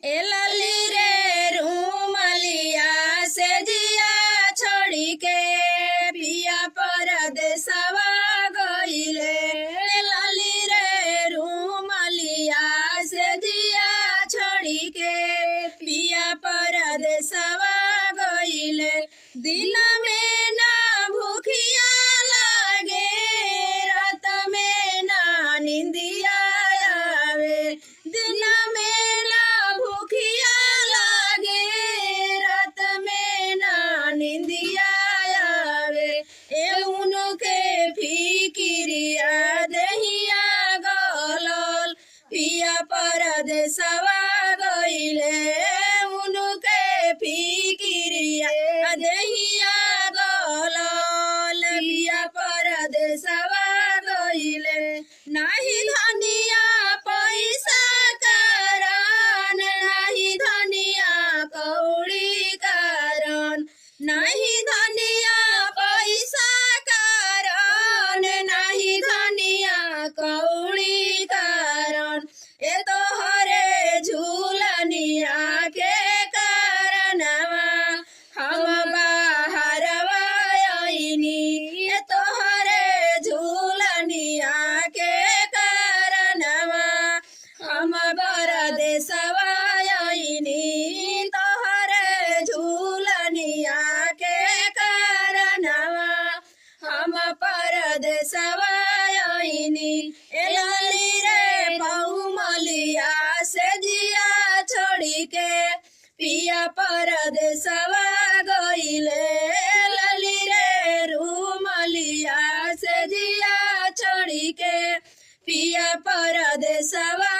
ए लली रे रूमलिया से जिया छोड़ी के पिया परदेसवा गइले। ए लली रे रूमलिया से जिया छोड़ी के पिया परदेसवा गइले। दिन में ना भूखिया लागे, रात में ना निंदिया आवे। दिन में ना भूखिया लागे, रात में ना निंदिया आवे। ए उनके फिकिरिया दहिया गलल पिया परदेसवा गइले। उनके फिकिरिया दहिया गलल पिया परदेसवा गइले। नाही धनिया पैसा कारण, नाही धनिया कौड़ी कारण, नाही धनिया पैसा कारण, नाही धनिया कौड़ी कारण। ए तोहरे झूलनिया के कारणवा हम बाहरवा आइनी। ए तोहरे झूलनिया के कारणवा हम परदेसवा आइनी। तोहरे झूलनिया के कारणवा हम परदेसवा आइनी। ए लली रे बहुमलिया से जिया छोड़ी के पिया परदेसवा गइले। लली रे रूमलिया से जिया छोड़ी के पिया परदेसवा